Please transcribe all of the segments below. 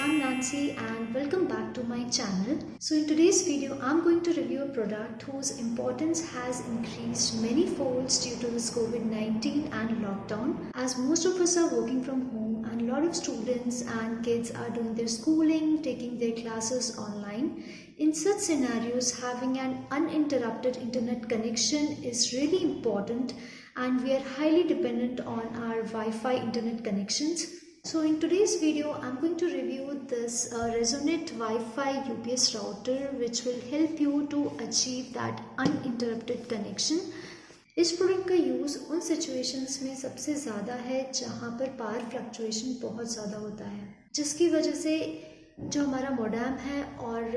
I'm Nancy and welcome back to my channel. So in today's video, I'm going to review a product whose importance has increased many folds due to this COVID-19 and lockdown, as most of us are working from home and a lot of students and kids are doing their schooling, taking their classes online. In such scenarios, having an uninterrupted internet connection is really important, and we are highly dependent on our Wi-Fi internet connections. So in today's video, I'm going to review this Resonet Wi-Fi UPS router, which will help you to achieve that uninterrupted connection. इस product का use उन situations में सबसे ज़्यादा है जहाँ पर power fluctuation बहुत ज़्यादा होता है, जिसकी वजह से जो हमारा मोडेम है और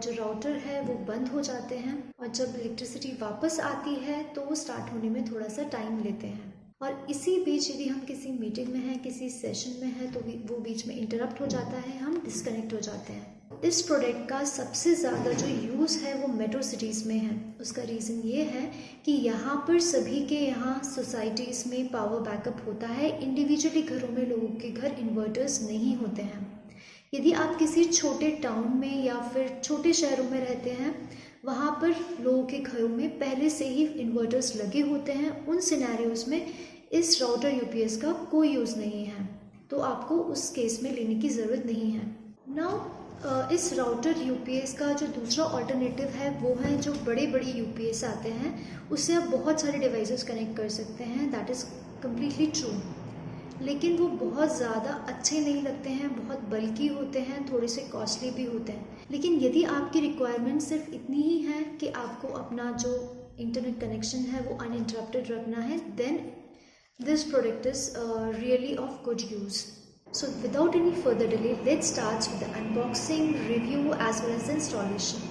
जो राउटर है वो बंद हो जाते हैं, और जब इलेक्ट्रिसिटी वापस आती है तो वो स्टार्ट होने में थोड़ा सा टाइम लेते हैं। और इसी बीच यदि हम किसी मीटिंग में हैं, किसी सेशन में हैं, तो वो बीच में इंटरप्ट हो जाता है, हम डिस्कनेक्ट हो जाते हैं। इस प्रोडक्ट का सबसे ज़्यादा जो यूज़ है वो मेट्रो सिटीज़ में है। उसका रीज़न ये है कि यहाँ पर सभी के यहाँ सोसाइटीज़ में पावर बैकअप होता है। इंडिविजुअली घरों में लोगों के घर इन्वर्टर्स नहीं होते हैं। यदि आप किसी छोटे टाउन में या फिर छोटे शहरों में रहते हैं, वहाँ पर लोगों के घरों में पहले से ही इन्वर्टर्स लगे होते हैं। उन सिनेरियोज़ में इस राउटर यूपीएस का कोई यूज़ नहीं है, तो आपको उस केस में लेने की ज़रूरत नहीं है। नाउ इस राउटर यूपीएस का जो दूसरा ऑल्टरनेटिव है वो है जो बड़े बड़े यूपीएस आते हैं, उससे आप बहुत सारे डिवाइसेस कनेक्ट कर सकते हैं। दैट इज़ कम्प्लीटली ट्रू, लेकिन वो बहुत ज़्यादा अच्छे नहीं लगते हैं, बहुत बल्कि होते हैं, थोड़े से कॉस्टली भी होते हैं। लेकिन यदि आपकी रिक्वायरमेंट सिर्फ इतनी ही है कि आपको अपना जो इंटरनेट कनेक्शन है वो अनइंटरप्टेड रखना है, then this product is really of good use. So without any further delay, let's start with the unboxing, review as well as the installation.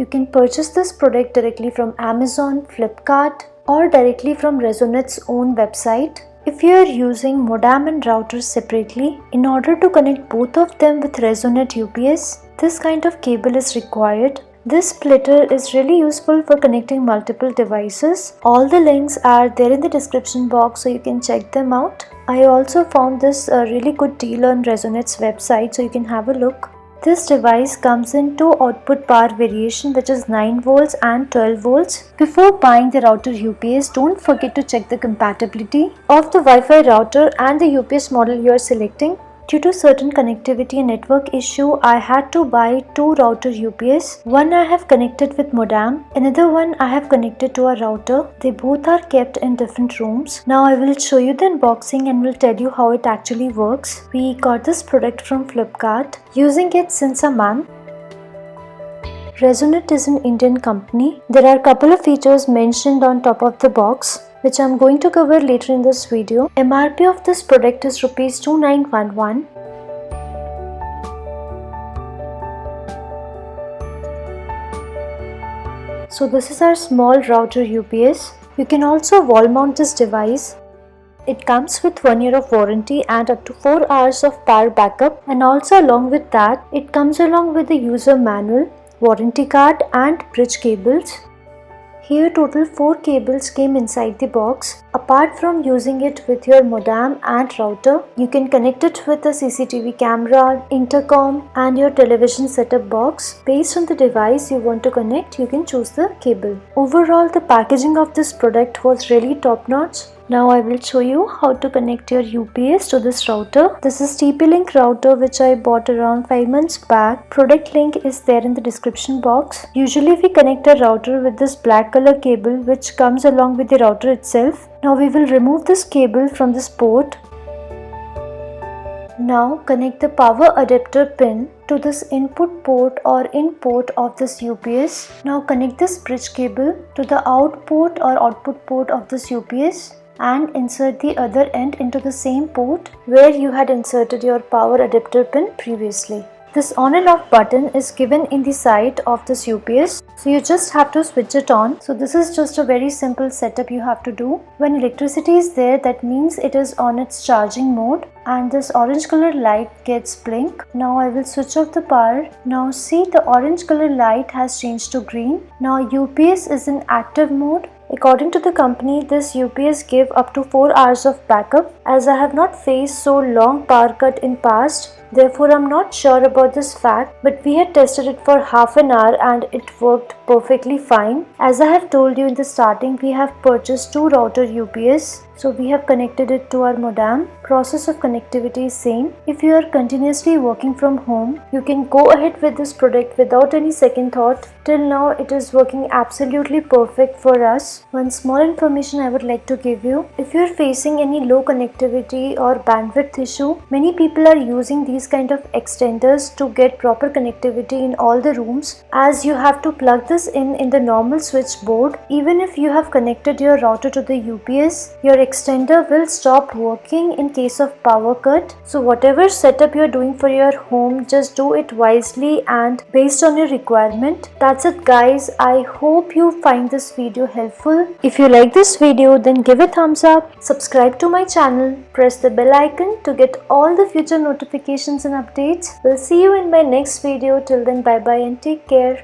You can purchase this product directly from Amazon, Flipkart, or directly from Resonet's own website. If you are using modem and router separately, in order to connect both of them with Resonet UPS, this kind of cable is required. This splitter is really useful for connecting multiple devices. All the links are there in the description box, so you can check them out. I also found this a really good deal on Resonet's website, so you can have a look. This device comes in two output power variation, which is 9 volts and 12 volts. Before buying the router UPS, don't forget to check the compatibility of the Wi-Fi router and the UPS model you are selecting. Due to certain connectivity and network issue, I had to buy two router UPS. One I have connected with modem, another one I have connected to a router. They both are kept in different rooms. Now I will show you the unboxing and will tell you how it actually works. We got this product from Flipkart, using it since a month. Resonet is an Indian company. There are a couple of features mentioned on top of the box, which I am going to cover later in this video. MRP of this product is Rs 2911. So this is our small router UPS. You can also wall mount this device. It comes with 1 year of warranty and up to 4 hours of power backup, and also along with that, it comes along with the user manual, warranty card and bridge cables. Here total 4 cables came inside the box. Apart from using it with your modem and router, you can connect it with a CCTV camera, intercom and your television setup box. Based on the device you want to connect, you can choose the cable. Overall, the packaging of this product was really top notch. Now I will show you how to connect your UPS to this router. This is TP-Link router which I bought around 5 months back. Product link is there in the description box. Usually we connect a router with this black color cable which comes along with the router itself. Now we will remove this cable from this port. Now connect the power adapter pin to this input port or in port of this UPS. Now connect this bridge cable to the out port or output port of this UPS and insert the other end into the same port where you had inserted your power adapter pin previously. This on and off button is given in the side of this UPS, so you just have to switch it on. So this is just a very simple setup you have to do. When electricity is there, that means it is on its charging mode and this orange color light gets blink. Now I will switch off the power. Now see, the orange color light has changed to green. Now UPS is in active mode. According to the company, this UPS gave up to 4 hours of backup. As I have not faced so long power cut in past, therefore I'm not sure about this fact, but we had tested it for half an hour and it worked perfectly fine. As I have told you in the starting, we have purchased 2 router UPS. So we have connected it to our modem. Process of connectivity is same. If you are continuously working from home, you can go ahead with this product without any second thought. Till now it is working absolutely perfect for us. One small information I would like to give you. If you are facing any low connectivity or bandwidth issue, many people are using these kind of extenders to get proper connectivity in all the rooms, as you have to plug this in the normal switchboard. Even if you have connected your router to the UPS, your extender will stop working in case of power cut. So whatever setup you are doing for your home, just do it wisely and based on your requirement. That's it guys. I hope you find this video helpful. If you like this video, then give a thumbs up, subscribe to my channel, press the bell icon to get all the future notifications and updates. We'll see you in my next video. Till then, bye bye and take care.